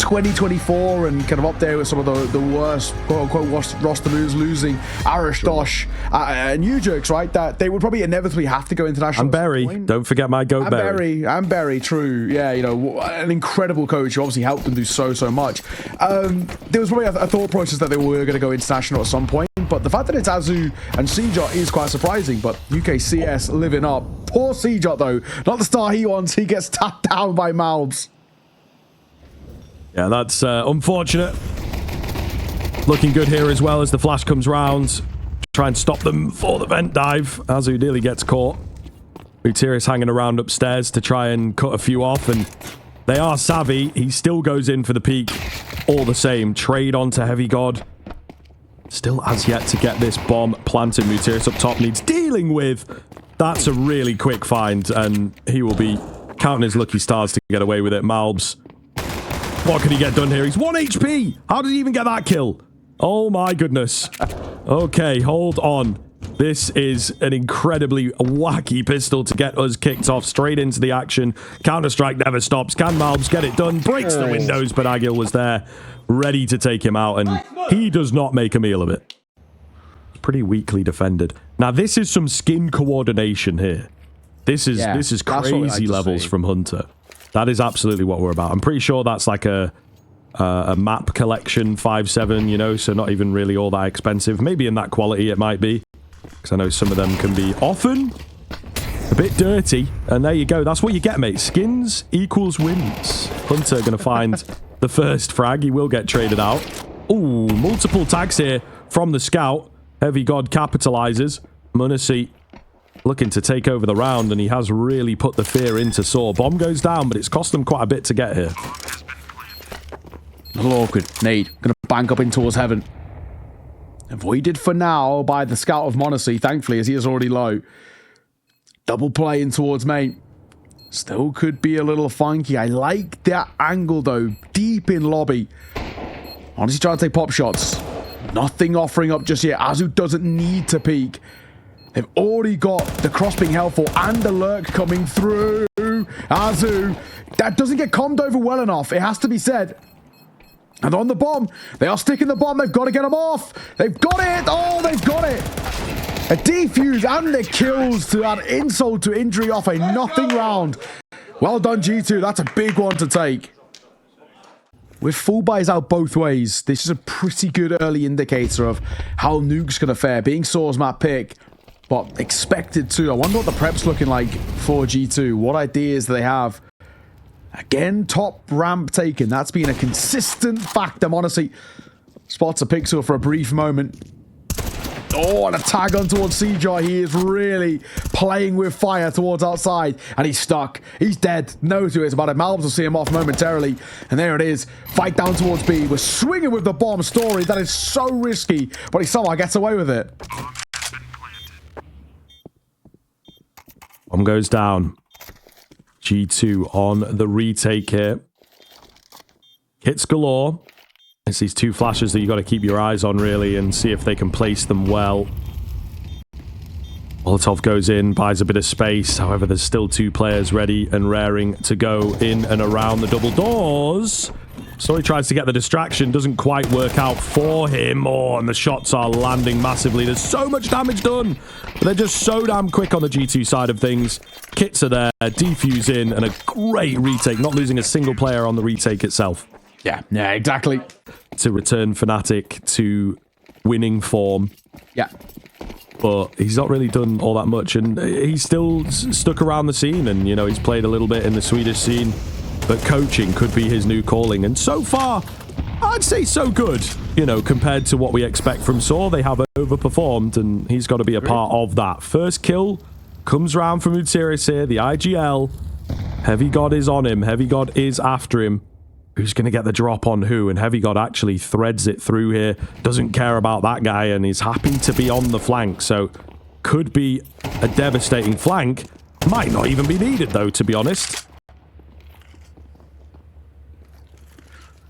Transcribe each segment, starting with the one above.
2024 and kind of up there with some of the worst quote-unquote roster moves, losing Arish, Dosh, and Ujerks, right? That they would probably inevitably have to go international. And Berry. Don't forget my goat Berry. And Berry, true. Yeah, you know, an incredible coach who obviously helped them do so much. There was probably a thought process that they were going to go international at some point, but the fact that it's Azu and Seejot is quite surprising. But UKCS living up. Poor Seejot, though. Not the star he wants. He gets tapped down by Malbs. Yeah, that's unfortunate. Looking good here as well as the flash comes round. Try and stop them for the vent dive. Azu nearly gets caught. Mutirius hanging around upstairs to try and cut a few off, and they are savvy. He still goes in for the peak all the same. Trade onto Heavy God. Still has yet to get this bomb planted. Mutirius up top needs dealing with. That's a really quick find, and he will be counting his lucky stars to get away with it. Malbs, what can he get done here? He's 1 HP. How did he even get that kill? Oh my goodness. Okay, hold on. This is an incredibly wacky pistol to get us kicked off straight into the action. Counter-Strike never stops. Can Malbs get it done? Breaks the windows, but Agil was there ready to take him out, and he does not make a meal of it. Pretty weakly defended. Now, this is some skin coordination here. This is crazy levels from Hunter. That is absolutely what we're about. I'm pretty sure that's like a map collection 5.7, you know, so not even really all that expensive. Maybe in that quality it might be, because I know some of them can be often a bit dirty. And there you go. That's what you get, mate. Skins equals wins. Hunter going to find the first frag. He will get traded out. Ooh, multiple tags here from the scout. Heavy God capitalizes. Munisi looking to take over the round, and he has really put the fear into Saw. Bomb goes down, but it's cost them quite a bit to get here. A little awkward. Nade going to bank up in towards heaven. Avoided for now by the scout of Monesi, thankfully, as he is already low. Double play in towards main. Still could be a little funky. I like that angle, though. Deep in lobby. Honestly, trying to take pop shots. Nothing offering up just yet. Azu doesn't need to peek. They've already got the cross being helpful and the lurk coming through. Azu, that doesn't get commed over well enough. It has to be said. And on the bomb, they are sticking the bomb. They've got to get them off. They've got it. Oh, they've got it. A defuse and the kills to add insult to injury off a nothing round. Well done, G2. That's a big one to take. With full buys out both ways, this is a pretty good early indicator of how Nuke's going to fare. Being Saw's map pick, but expected to. I wonder what the prep's looking like for G2. What ideas do they have? Again, top ramp taken. That's been a consistent factor. Honestly, spots a pixel for a brief moment. Oh, and a tag on towards Seejar. He is really playing with fire towards outside. And he's stuck. He's dead. No two ways about it. Malbs will see him off momentarily. And there it is. Fight down towards B. We're swinging with the bomb. Story. That is so risky. But he somehow gets away with it. Bomb goes down. G2 on the retake here. Hits galore. It's these two flashes that you got to keep your eyes on, really, and see if they can place them well. Molotov goes in, buys a bit of space. However, there's still two players ready and raring to go in and around the double doors. So he tries to get the distraction. Doesn't quite work out for him. Oh, and the shots are landing massively. There's so much damage done. But they're just so damn quick on the G2 side of things. Kits are there, defuse in, and a great retake. Not losing a single player on the retake itself. Yeah, exactly. To return Fnatic to winning form. Yeah. But he's not really done all that much, and he's still stuck around the scene, and, you know, he's played a little bit in the Swedish scene, but coaching could be his new calling, and so far, I'd say so good, you know, compared to what we expect from Saw. They have overperformed, and he's got to be a part of that. First kill comes round from Utiris here, the IGL. Heavy God is on him. Heavy God is after him. Who's going to get the drop on who? And Heavy God actually threads it through here. Doesn't care about that guy, and he's happy to be on the flank. So could be a devastating flank. Might not even be needed, though, to be honest.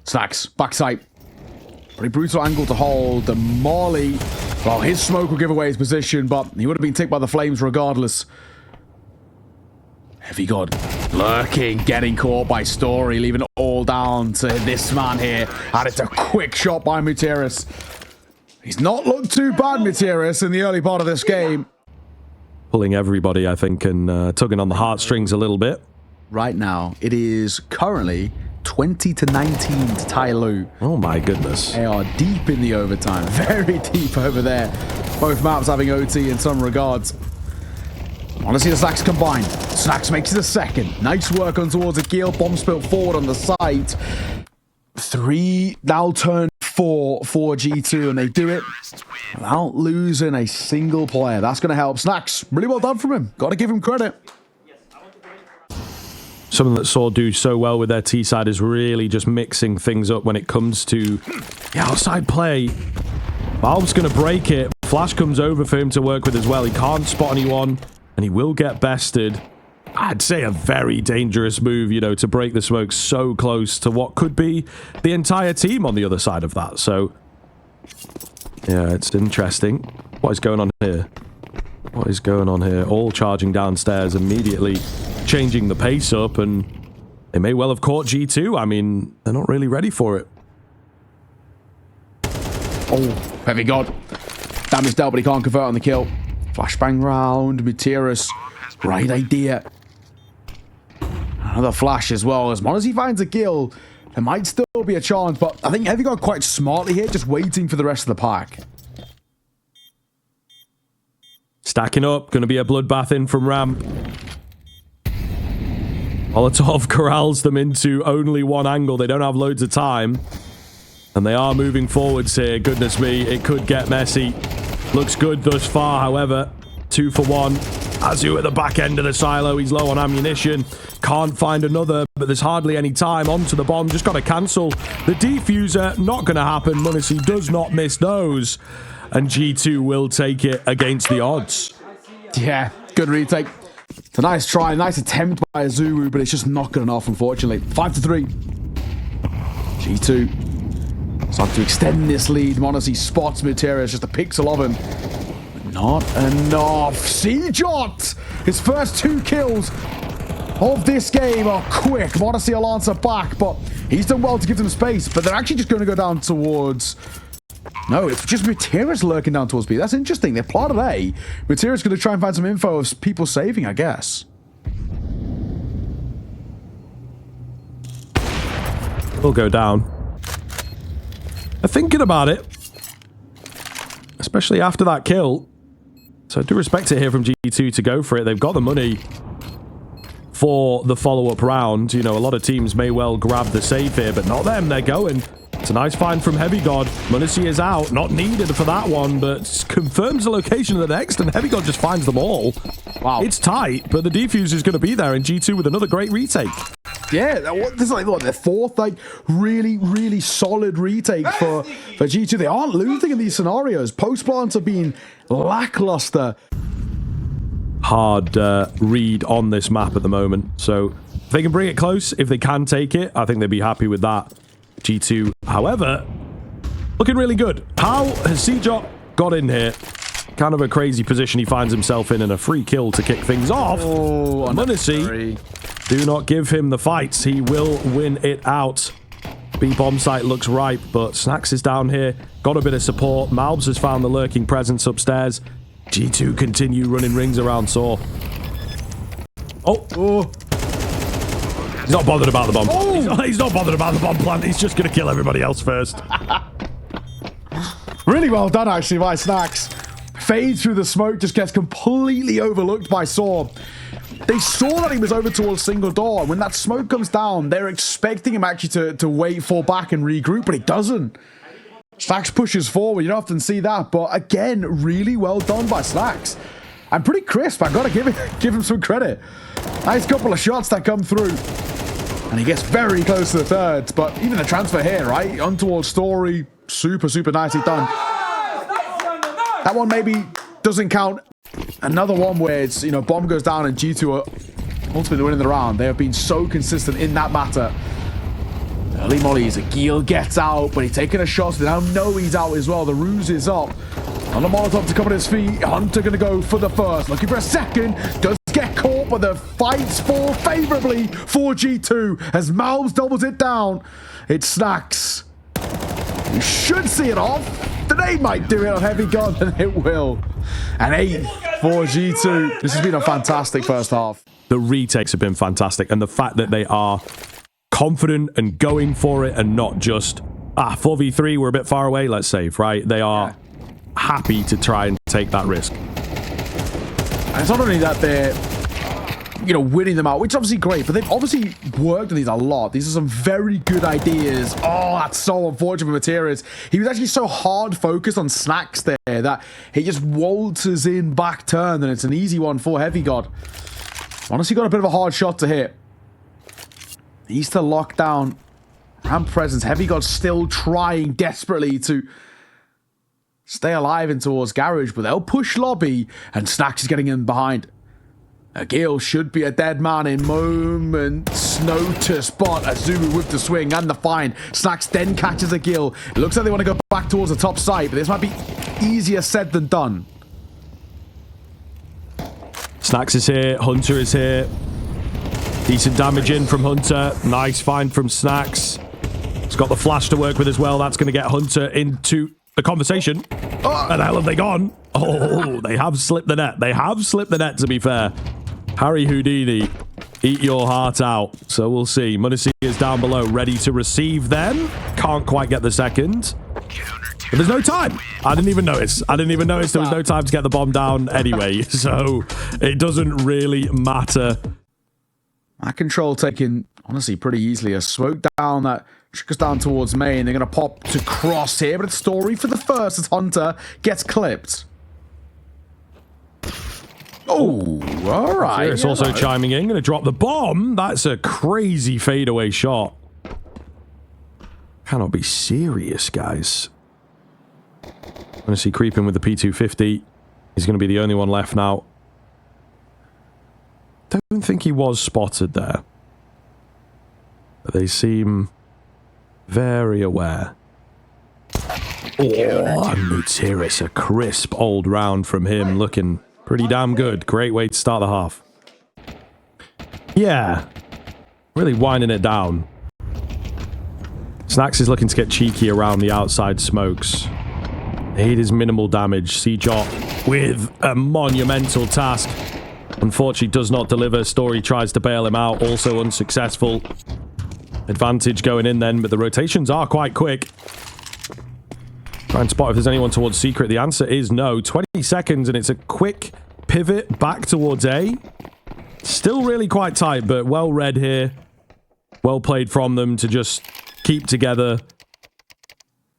Snacks, backside. Pretty brutal angle to hold. The Molly, well, his smoke will give away his position, but he would have been ticked by the flames regardless. Heavy God lurking, getting caught by Story, leaving it all down to this man here. And it's a quick shot by Muteris. He's not looked too bad, Muteris, in the early part of this game. Pulling everybody, I think, and tugging on the heartstrings a little bit. Right now, it is currently 20-19 to Tyloo. Oh my goodness. They are deep in the overtime. Very deep over there. Both maps having OT in some regards. I want to see the Snacks combined. Snacks makes it a second. Nice work on towards a Gale. Bomb spilt forward on the site. 3 now turn 4 for G2, and they do it without losing a single player. That's going to help. Snacks, really well done from him. Got to give him credit. Something that Saw do so well with their T side is really just mixing things up when it comes to the outside play. Valve's going to break it. Flash comes over for him to work with as well. He can't spot anyone, and he will get bested. I'd say a very dangerous move, you know, to break the smoke so close to what could be the entire team on the other side of that. So, yeah, it's interesting. What is going on here? What is going on here? All charging downstairs, immediately changing the pace up, and they may well have caught G2. I mean, they're not really ready for it. Oh, Heavy God. Damage dealt, but he can't convert on the kill. Flashbang round, Muteris. Great idea. Another flash as well. As long as he finds a kill, there might still be a chance, but I think Heavy got quite smartly here, just waiting for the rest of the pack. Stacking up, going to be a bloodbath in from ramp. Molotov corrals them into only one angle. They don't have loads of time. And they are moving forwards here. Goodness me, it could get messy. Looks good thus far, however. 2 for 1. Azu at the back end of the silo. He's low on ammunition. Can't find another, but there's hardly any time. Onto the bomb. Just got to cancel the defuser. Not going to happen. Munacy does not miss those. And G2 will take it against the odds. Yeah, good retake. It's a nice try, nice attempt by Azuru, but it's just not good enough, unfortunately. 5-3. G2 start to extend this lead. Monacy spots Muteris, just a pixel of him. But not enough. Seajot! His first 2 kills of this game are quick. Monacy will answer back, but he's done well to give them space. But they're actually just going to go down towards... No, it's just Muteris lurking down towards B. That's interesting. They're plotted A. Muteris going to try and find some info of people saving, I guess. Will go down. They're thinking about it. Especially after that kill. So I do respect it here from G2 to go for it. They've got the money for the follow-up round. You know, a lot of teams may well grab the save here, but not them. They're going. It's a nice find from Heavy God. Munacy is out. Not needed for that one, but confirms the location of the next, and Heavy God just finds them all. Wow. It's tight, but the defuse is going to be there, and G2 with another great retake. Yeah, this is like what, their 4th, like, really solid retake for G2. They aren't losing in these scenarios. Post-plants have been lackluster. Hard read on this map at the moment, so if they can bring it close, if they can take it, I think they'd be happy with that. G2, however, looking really good. How has Seajot got in here? Kind of a crazy position he finds himself in, and a free kill to kick things off. Oh, Munacy, do not give him the fights. He will win it out. B bomb site looks ripe, but Snacks is down here. Got a bit of support. Malbs has found the lurking presence upstairs. G2 continue running rings around Saw. Oh. He's not bothered about the bomb. Oh. He's not bothered about the bomb plant. He's just going to kill everybody else first. Really well done, actually, by Snacks. Fades through the smoke, just gets completely overlooked by Saw. They saw that he was over towards single door. When that smoke comes down, they're expecting him actually to wait, fall back, and regroup, but he doesn't. Snacks pushes forward. You don't often see that, but again, really well done by Snacks. And pretty crisp. I gotta give him some credit. Nice couple of shots that come through. And he gets very close to the thirds, but even the transfer here, right? On towards Story, super nicely done. That one maybe doesn't count. Another one where it's, you know, bomb goes down and G2 are ultimately winning the round. They have been so consistent in that matter. Early mollies, Agil gets out, but he's taking a shot, so they now know he's out as well. The ruse is up. On the Molotov to come on his feet. Hunter gonna go for the first. Looking for a second. Does get caught. support, but the fights fall favorably for G2 as Malbs doubles it down. It Snacks. You should see it off. The nade might do it on Heavy Gun, and it will. An 8 for G2. This has been a fantastic first half. The retakes have been fantastic, and the fact that they are confident and going for it and not just, 4v3, we're a bit far away, let's save, right? They are happy to try and take that risk. And it's not only that they're, winning them out, which is obviously great, but they've obviously worked on these a lot. These are some very good ideas. Oh, that's so unfortunate for Materials. He was actually so hard focused on Snacks there that he just waltzes in back turn, and it's an easy one for Heavy God. Honestly, got a bit of a hard shot to hit. Needs to lock down ramp presence. Heavy God still trying desperately to stay alive in towards Garage, but they'll push lobby, and Snacks is getting in behind. Agil should be a dead man in moments notice, but Azumi with the swing and the find. Snacks then catches Agil. It looks like they want to go back towards the top side, but this might be easier said than done. Snacks is here. Hunter is here. Decent damage in from Hunter. Nice find from Snacks. He's got the flash to work with as well. That's going to get Hunter into the conversation. Where the hell have they gone? Oh, they have slipped the net. They have slipped the net, to be fair. Harry Houdini, eat your heart out. So we'll see. Munacy is down below, ready to receive them. Can't quite get the second. But there's no time. I didn't even notice. There was no time to get the bomb down anyway. So it doesn't really matter. That control taken, honestly, pretty easily. A smoke down that trickles down towards main. They're going to pop to cross here, but it's Story for the first as Hunter gets clipped. Oh, all right. It's also chiming in. Going to drop the bomb. That's a crazy fadeaway shot. Cannot be serious, guys. I'm going to see creeping with the P250. He's going to be the only one left now. Don't think he was spotted there. But they seem very aware. Oh, Mutiris, a crisp old round from him. Looking pretty damn good. Great way to start the half. Yeah. Really winding it down. Snacks is looking to get cheeky around the outside smokes. Aid is minimal damage. Seajot with a monumental task. Unfortunately, does not deliver. Story tries to bail him out. Also unsuccessful. Advantage going in then, but the rotations are quite quick. Try and spot if there's anyone towards Secret. The answer is no. 20 seconds, and it's a quick pivot back towards A. Still really quite tight, but well read here. Well played from them to just keep together.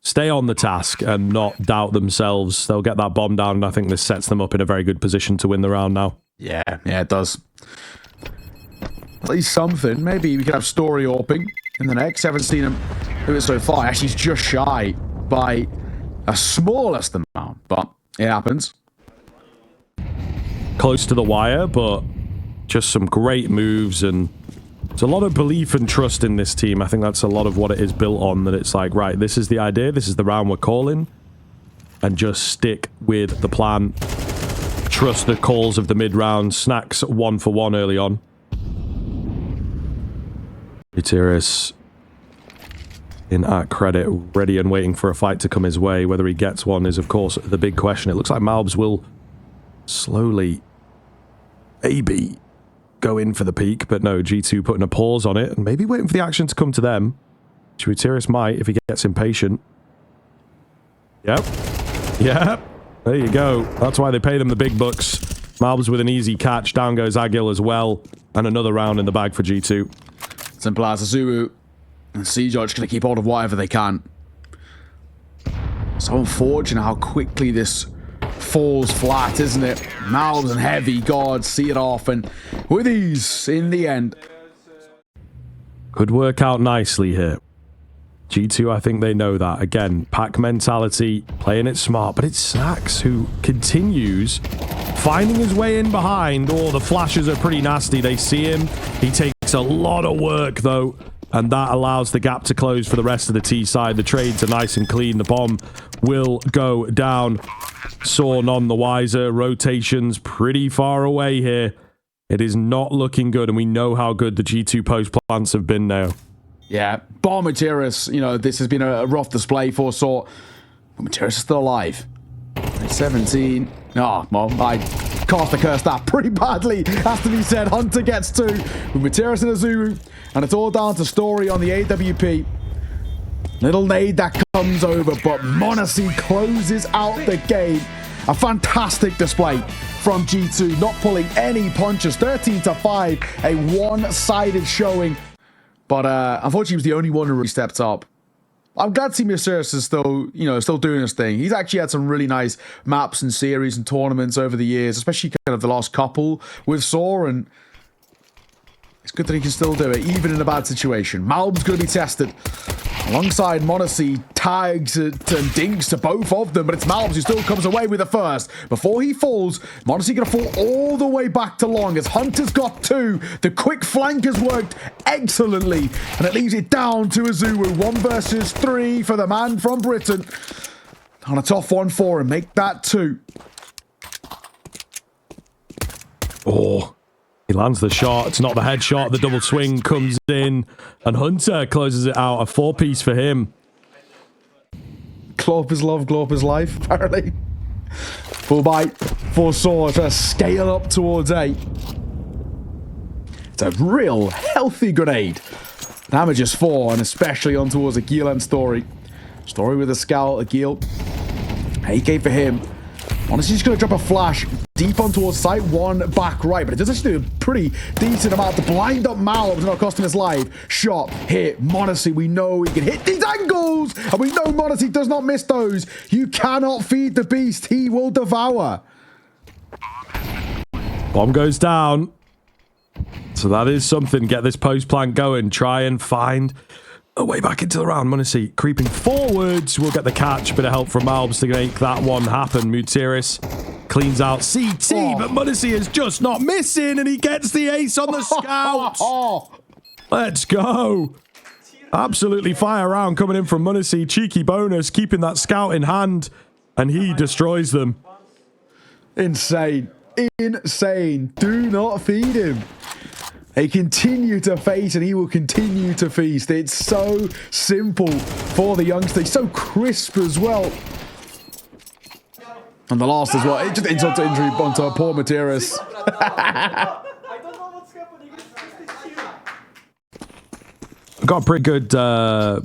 Stay on the task and not doubt themselves. They'll get that bomb down, and I think this sets them up in a very good position to win the round now. Yeah, it does. At least something. Maybe we could have Story AWPing in the next. Haven't seen him do it so far. Actually, he's just shy by a smallest amount, but it happens. Close to the wire, but just some great moves, and there's a lot of belief and trust in this team. I think that's a lot of what it is built on, that it's like, right, this is the idea, this is the round we're calling, and just stick with the plan. Trust the calls of the mid-round. Snacks 1 for 1 early on. Utiris in at credit, ready and waiting for a fight to come his way. Whether he gets one is, of course, the big question. It looks like Malbs will slowly, maybe, go in for the peak, but no, G2 putting a pause on it and maybe waiting for the action to come to them. Utiris might if he gets impatient. Yep. There you go. That's why they pay them the big bucks. Malbs with an easy catch. Down goes Agil as well. And another round in the bag for G2. Simple as Azuru and Seajot just going to keep hold of whatever they can. So unfortunate how quickly this falls flat, isn't it? Malbs and Heavy God see it off, and with ease in the end. Could work out nicely here. G2, I think they know that. Again, pack mentality, playing it smart, but it's Snacks who continues finding his way in behind. Oh, the flashes are pretty nasty. They see him. He takes a lot of work, though, and that allows the gap to close for the rest of the T side. The trades are nice and clean. The bomb will go down. Saw none the wiser. Rotations pretty far away here. It is not looking good, and we know how good the G2 post plants have been now. Yeah, bar Materis, you know, this has been a rough display for Sort. But Materis is still alive. 17. Oh, well, I cast a curse that pretty badly, has to be said. Hunter gets 2 with Materis and Azuru, and it's all down to Story on the AWP. Little nade that comes over, but m0NESY closes out the game. A fantastic display from G2, not pulling any punches. 13-5, a one-sided showing. But unfortunately, he was the only one who really stepped up. I'm glad to see Materis is still, still doing his thing. He's actually had some really nice maps and series and tournaments over the years, especially kind of the last couple with Saw, and it's good that he can still do it, even in a bad situation. Malb's going to be tested. Alongside m0NESY, tags and dinks to both of them, but it's Malbs who still comes away with the first. Before he falls, m0NESY going to fall all the way back to long as Hunter's got 2. The quick flank has worked excellently, and it leaves it down to Azuru. 1 versus 3 for the man from Britain. On a tough one for him, make that 2. Oh. He lands the shot. It's not the headshot. The double swing comes in, and Hunter closes it out. A 4-piece for him. Glorp is love, Glorp is life, apparently. Full bite for Saw to scale up towards A. It's a real healthy grenade. Damage is 4, and especially on towards Aguil and Story. Story with a scout, Aguil. AK for him. Honestly, just going to drop a flash deep on towards site 1 back right, but it does actually do a pretty decent amount to blind up Malb, but not costing his life. Shot, hit, m0NESY, we know he can hit these angles, and we know m0NESY does not miss those. You cannot feed the beast, he will devour. Bomb goes down. So that is something. Get this post plant going. Try and find a way back into the round. m0NESY creeping forwards. We'll get the catch. Bit of help from Malbs to make that one happen. Materis cleans out CT, but m0NESY is just not missing, and he gets the ace on the scout. Let's go. Absolutely fire round coming in from m0NESY. Cheeky bonus, keeping that scout in hand, and he destroys them. Insane. Insane. Do not feed him. They continue to face, and he will continue to feast. It's so simple for the youngster. He's so crisp as well. And the last as well. It just insult to injury onto poor Materis. I've got a pretty good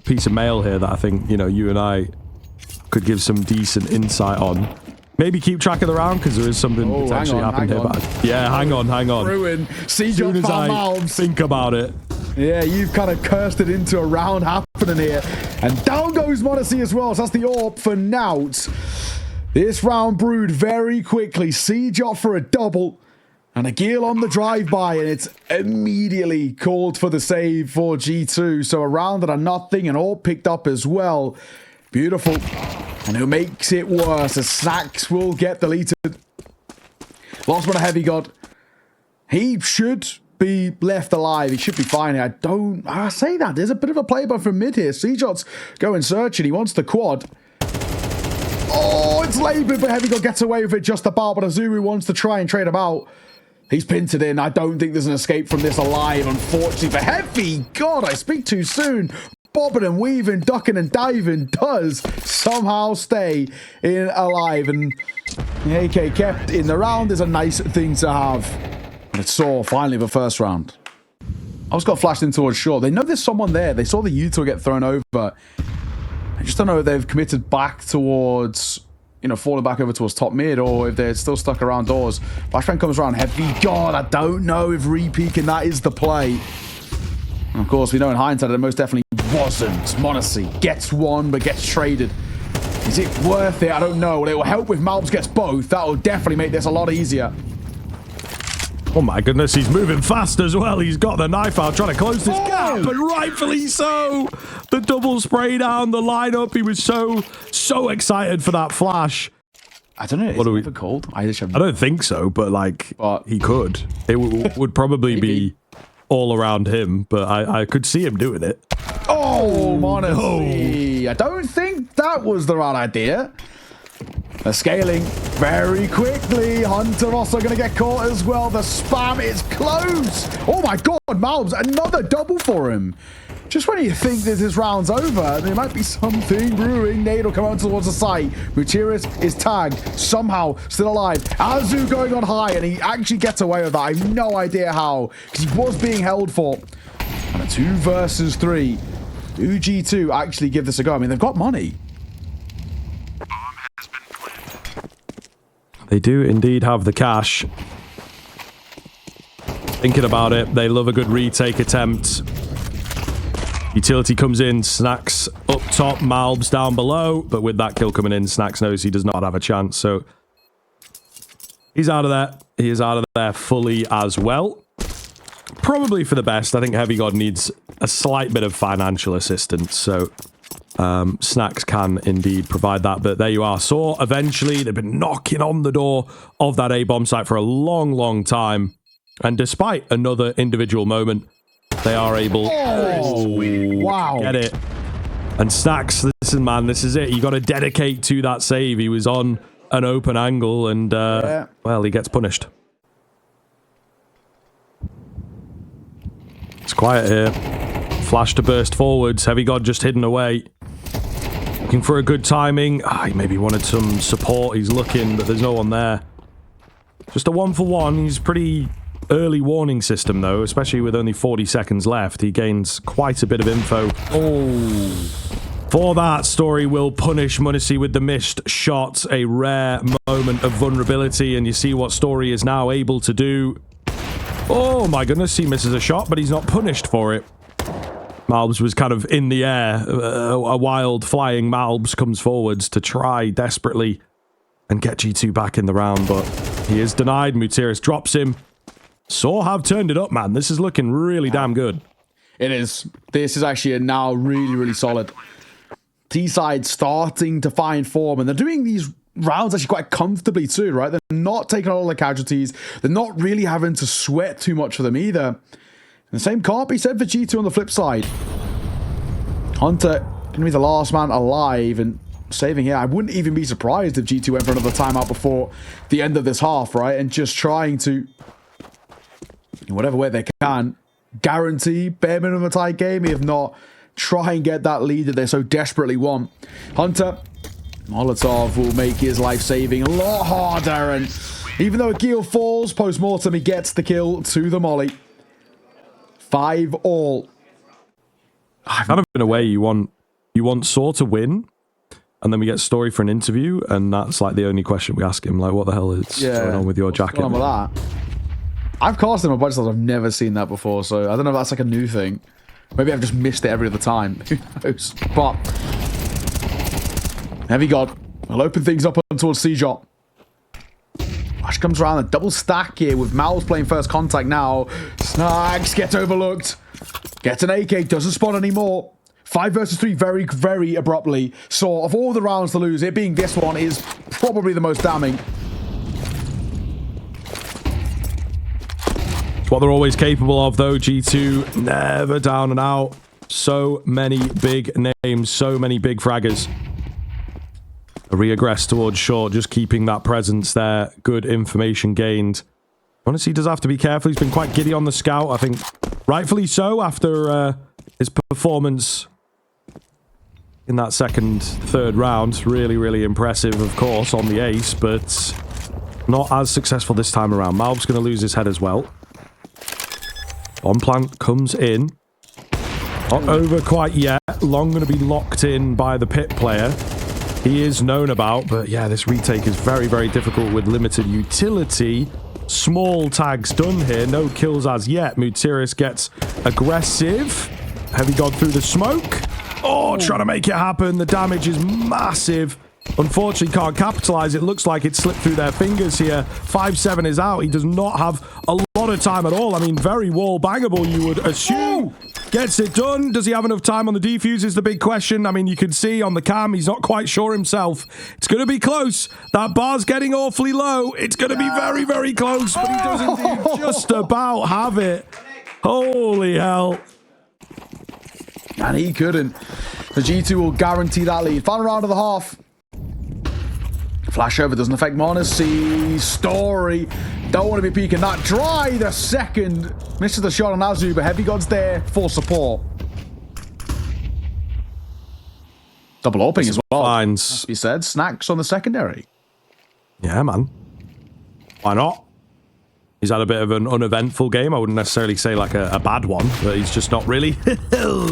piece of mail here that I think, you and I could give some decent insight on. Maybe keep track of the round, because there is something potentially happened here. But yeah, hang on. Ruin. As soon as I think about it. Yeah, you've kind of cursed it into a round happening here. And down goes m0NESY as well. So that's the AWP for Nout. This round brewed very quickly. Siege for a double. And Aguil on the drive-by, and it's immediately called for the save for G2. So a round that are nothing, and all picked up as well. Beautiful. And who makes it worse as Snacks will get deleted. Lost one a Heavy God. He should be left alive. He should be fine. I say that. There's a bit of a play from mid here. Seajot's going searching. He wants the quad. Oh, it's laboured, but Heavy God gets away with it just about. But Azuru wants to try and trade him out. He's pinned it in. I don't think there's an escape from this alive, unfortunately for Heavy God. I speak too soon. Bobbing and weaving, ducking and diving does somehow stay in alive. And the AK kept in the round is a nice thing to have. And it saw finally the first round. I just got flashed in towards short. They know there's someone there. They saw the util get thrown over. I just don't know if they've committed back towards, falling back over towards top mid, or if they're still stuck around doors. Flashbang comes around. Heavy God, I don't know if re-peeking that is the play. And of course, we know in hindsight that it most definitely wasn't. m0NESY gets one, but gets traded. Is it worth it? I don't know. It will help if Malbs gets both. That will definitely make this a lot easier. Oh my goodness, he's moving fast as well. He's got the knife out, trying to close this gap, and rightfully so. The double spray down the lineup. He was so excited for that flash. I don't know. Is it ever called? I don't think so, but he could. It would probably be all around him, but I could see him doing it. Oh, m0NESY. I don't think that was the right idea. They're scaling very quickly. Hunter also going to get caught as well. The spam is close. Oh my God, Malbs, another double for him. Just when you think that this round's over, there might be something brewing. Nade will come out towards the site. Mutiris is tagged, somehow still alive. Azu going on high, and he actually gets away with that. I have no idea how, because he was being held for. And a 2 versus 3. Do G2 actually give this a go? I mean, they've got money. They do indeed have the cash. Thinking about it, they love a good retake attempt. Utility comes in, Snacks up top, Malbs down below, but with that kill coming in, Snacks knows he does not have a chance, so he's out of there. He is out of there fully as well. Probably for the best. I think Heavy God needs a slight bit of financial assistance, so Snacks can indeed provide that, but there you are. Saw eventually, they've been knocking on the door of that A-bomb site for a long time, and despite another individual moment, they are able wow. Get it. And Snacks, listen, man, this is it. You got to dedicate to that save. He was on an open angle, and well, he gets punished. It's quiet here. Flash to burst forwards. Heavy God just hidden away. Looking for a good timing. He maybe wanted some support. He's looking, but there's no one there. Just a 1-for-1. He's pretty early warning system, though, especially with only 40 seconds left. He gains quite a bit of info. Oh. For that, Story will punish Munacy with the missed shot. A rare moment of vulnerability, and you see what Story is now able to do. Oh my goodness, he misses a shot, but he's not punished for it. Malbs was kind of in the air. A wild flying Malbs comes forwards to try desperately and get G2 back in the round, but he is denied. Mutiris drops him. Saw have turned it up, man. This is looking really damn good. It is. This is actually now really solid. T-side starting to find form, and they're doing these rounds actually quite comfortably too, right? They're not taking all the casualties. They're not really having to sweat too much for them either. And the same can't be said for G2 on the flip side. Hunter going to be the last man alive and saving here. I wouldn't even be surprised if G2 went for another timeout before the end of this half, right? And just trying to, in whatever way they can, guarantee bare minimum a tight game. If not, try and get that lead that they so desperately want. Hunter, Molotov will make his life saving a lot harder, and even though Akil falls post-mortem, he gets the kill to the molly. 5-all. Kind of in a way you want Saw to win, and then we get Story for an interview, and that's like the only question we ask him, like, what the hell is going on with your jacket? What's going on with that? I've cast him a bunch of times. I've never seen that before, so I don't know if that's like a new thing. Maybe I've just missed it every other time. Who knows? But Heavy God will open things up towards C-Jot. Flash comes around, a double stack here with Mal's playing first contact now. Snags gets overlooked. Gets an AK, doesn't spawn anymore. 5 versus 3 very abruptly. So of all the rounds to lose, it being this one is probably the most damning. It's what they're always capable of, though. G2 never down and out. So many big names, so many big fraggers. A reaggress towards short, just keeping that presence there. Good information gained. Honestly, he does have to be careful. He's been quite giddy on the scout. I think rightfully so after his performance in that third round. Really impressive, of course, on the ace, but not as successful this time around. Malb's going to lose his head as well. Bomb plant comes in. Not over quite yet. Long going to be locked in by the pit player. He is known about, but yeah, this retake is very difficult with limited utility. Small tags done here. No kills as yet. Mutiris gets aggressive. Heavy God through the smoke. Oh, trying to make it happen. The damage is massive. Unfortunately, can't capitalize. It looks like it slipped through their fingers here. 5-7 is out. He does not have a lot of time at all. I mean, very wall bangable, you would assume. Gets it done. Does he have enough time on the defuse is the big question. I mean, you can see on the cam, he's not quite sure himself. It's going to be close. That bar's getting awfully low. It's going to be very close, but he does indeed just about have it. Holy hell. And he couldn't. The G2 will guarantee that lead. Final round of the half. Flash over doesn't affect Monacy. Story. Don't want to be peeking that dry. The second misses the shot on Azu, but Heavy God's there for support. Double opening as well. Finds. Must be said. Snacks on the secondary. Yeah, man. Why not? He's had a bit of an uneventful game. I wouldn't necessarily say like a bad one, but he's just not really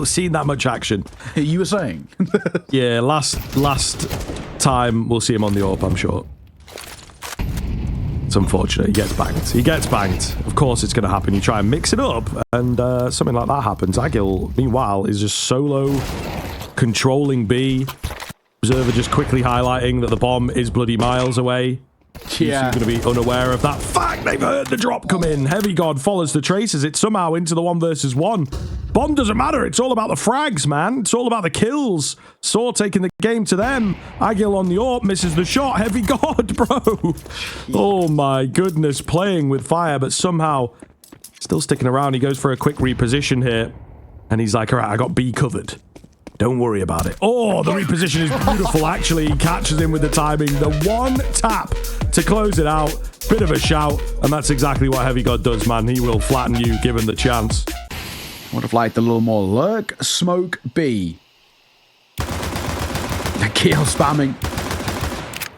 seen that much action. You were saying? Yeah, last time we'll see him on the AWP, I'm sure. It's unfortunate. He gets banged. He gets banged. Of course it's going to happen. You try and mix it up, and something like that happens. Agil, meanwhile, is just solo controlling B. Observer just quickly highlighting that the bomb is bloody miles away. Yeah. He's going to be unaware of that fact. They've heard the drop come in. Heavy God follows the traces. It's somehow into the 1 versus 1. Bomb doesn't matter. It's all about the frags, man. It's all about the kills. Saw taking the game to them. Agil on the AWP misses the shot. Heavy God, bro. Oh my goodness. Playing with fire, but somehow still sticking around. He goes for a quick reposition here. And he's like, all right, I got B covered. Don't worry about it. Oh, the reposition is beautiful, actually. He catches him with the timing. The one tap to close it out. Bit of a shout. And that's exactly what Heavy God does, man. He will flatten you, given the chance. Would have liked a little more lurk. Smoke B. The kill spamming.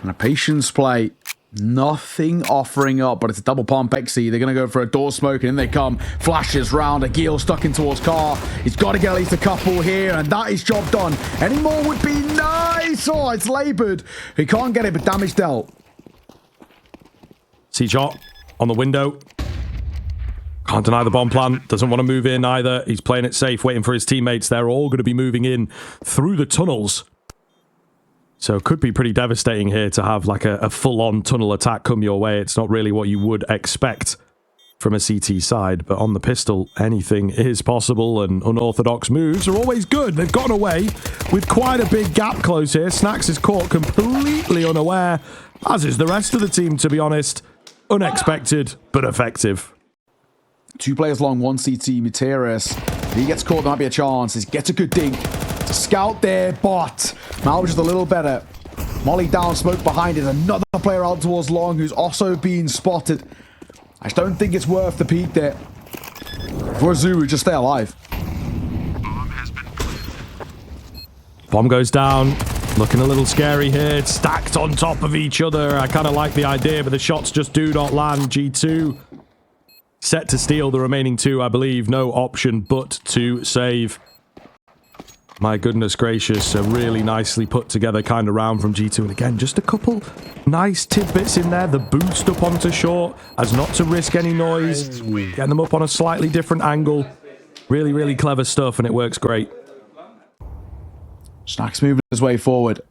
And a patience play. Nothing offering up, but it's a double pump XC. They're going to go for a door smoke, and in they come. Flashes round. Agil stuck in towards car. He's got to get at least a couple here, and that is job done. Any more would be nice. Oh, it's laboured. He can't get it, but damage dealt. C-shot on the window. Can't deny the bomb plant. Doesn't want to move in either. He's playing it safe, waiting for his teammates. They're all going to be moving in through the tunnels. So it could be pretty devastating here to have like a full-on tunnel attack come your way. It's not really what you would expect from a CT side, but on the pistol, anything is possible, and unorthodox moves are always good. They've gotten away with quite a big gap close here. Snacks is caught completely unaware, as is the rest of the team, to be honest. Unexpected, but effective. 2 players long, 1 CT, Materis. If he gets caught, there might be a chance. He gets a good dink. Scout there, but Mal just a little better. Molly down, smoke behind it. Another player out towards long who's also being spotted. I just don't think it's worth the peak there. For Zuru, just stay alive. Bomb goes down. Looking a little scary here. It's stacked on top of each other. I kind of like the idea, but the shots just do not land. G2 set to steal the remaining 2, I believe. No option but to save. My goodness gracious, a really nicely put together kind of round from G2. And again, just a couple nice tidbits in there. The boost up onto short as not to risk any noise. Getting them up on a slightly different angle. Really, really clever stuff, and it works great. Snacks moving his way forward.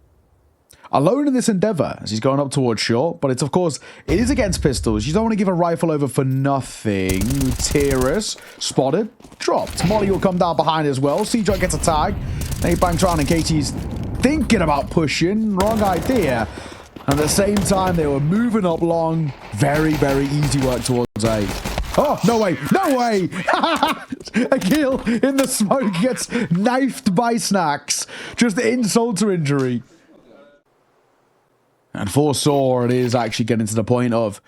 Alone in this endeavor as he's going up towards short, but it's, of course, it is against pistols. You don't want to give a rifle over for nothing. Terrace spotted, dropped. Molly will come down behind as well. C-Jock gets a tag. Then he bangs around in case he's thinking about pushing. Wrong idea. And at the same time, they were moving up long. Very, very easy work towards A. Oh, no way. No way. Agil in the smoke gets knifed by Snacks. Just insult to injury. And for Saw, it is actually getting to the point of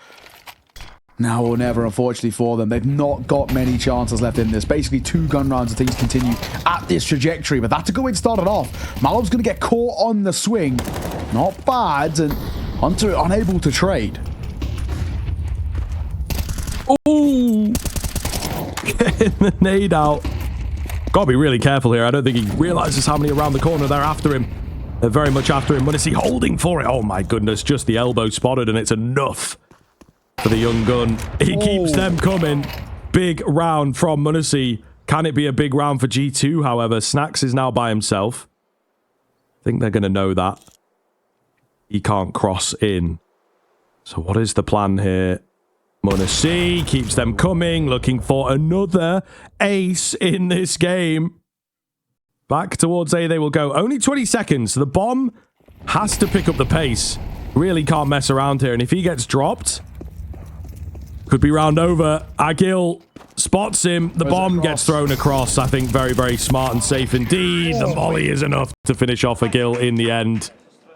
now or never, unfortunately for them. They've not got many chances left in this. Basically 2 gun rounds if things continue at this trajectory. But that's a good way to start it off. Malob's going to get caught on the swing. Not bad. And Hunter unable to trade. Ooh! Getting the nade out. Gotta be really careful here. I don't think he realizes how many around the corner they're after him. They're very much after him. What is he holding for it? Oh my goodness, just the elbow spotted, and it's enough for the young gun. He keeps them coming. Big round from Munacy. Can it be a big round for G2, however? Snacks is now by himself. I think they're going to know that. He can't cross in. So what is the plan here? Munacy keeps them coming, looking for another ace in this game. Back towards A they will go. Only 20 seconds. The bomb has to pick up the pace. Really can't mess around here. And if he gets dropped, could be round over. Agil spots him. The bomb gets thrown across. I think very, very smart and safe indeed. The molly is enough to finish off Agil in the end.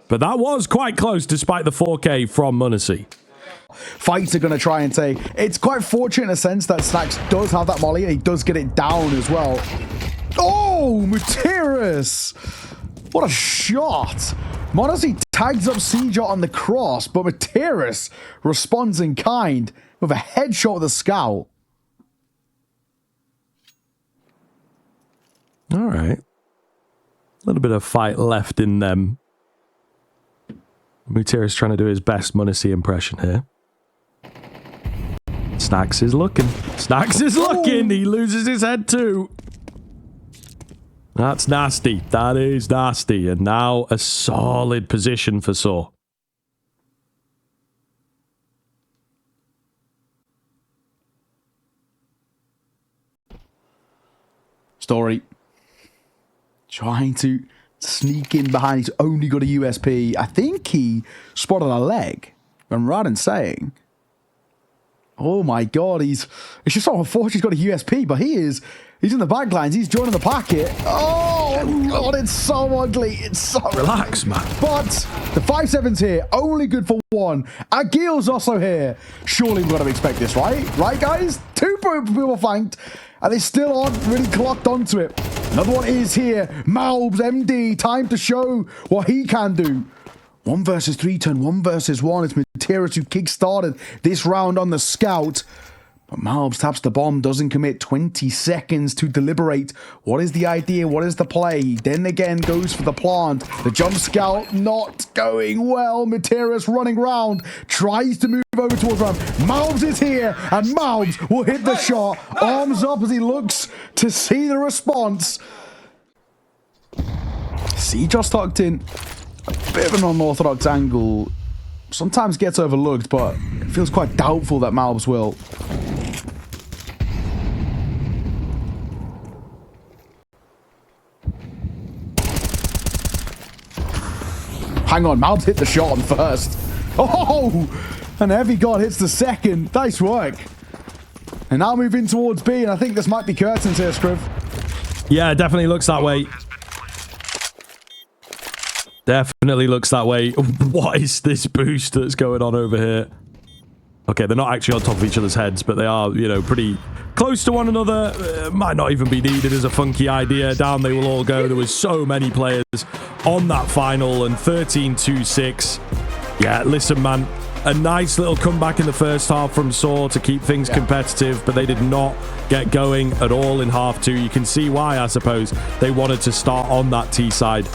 But that was quite close despite the 4K from Munacy. Fights are going to try and say it's quite fortunate in a sense that Snacks does have that molly and he does get it down as well. Oh, Materis! What a shot! Monacy tags up Seijot on the cross, but Materis responds in kind with a headshot with a scout. All right. A little bit of fight left in them. Materis trying to do his best Munacy impression here. Snacks is looking. Snacks is looking. He loses his head too. That's nasty. That is nasty. And now a solid position for Saw. Story. Trying to sneak in behind. He's only got a USP. I think he spotted a leg. I'm right in saying. Oh my god, it's just so unfortunate he's got a USP, but he's in the backlines, he's joining the packet. Oh god, it's so ugly. It's so relax, man. But the 5-7's here, only good for one. Agil's also here. Surely we've got to expect this, right? Right, guys? 2 people flanked, and they still aren't really clocked onto it. Another one is here. Malbs, MD, time to show what he can do. 1 versus 3 turn, 1 versus 1. It's Materis who kick-started this round on the scout. But Malbs taps the bomb, doesn't commit. 20 seconds to deliberate. What is the idea? What is the play? Then again goes for the plant. The jump scout not going well. Materis running round. Tries to move over towards round. Malbs is here. And Malbs will hit the shot. Arms up as he looks to see the response. just tucked in. A bit of an unorthodox angle. Sometimes gets overlooked, but it feels quite doubtful that Malbs will. Hang on, Malbs hit the shot on first. Oh! And Heavy God hits the second. Nice work. And now moving towards B, and I think this might be curtains here, Scriv. Yeah, it definitely looks that way. Definitely looks that way. What is this boost that's going on over here? Okay, they're not actually on top of each other's heads, but they are, you know, pretty close to one another. Might not even be needed as a funky idea. Down they will all go. There was so many players on that final, and 13-2-6. Yeah, listen, man. A nice little comeback in the first half from Saw to keep things competitive, but they did not get going at all in half two. You can see why, I suppose. They wanted to start on that T side.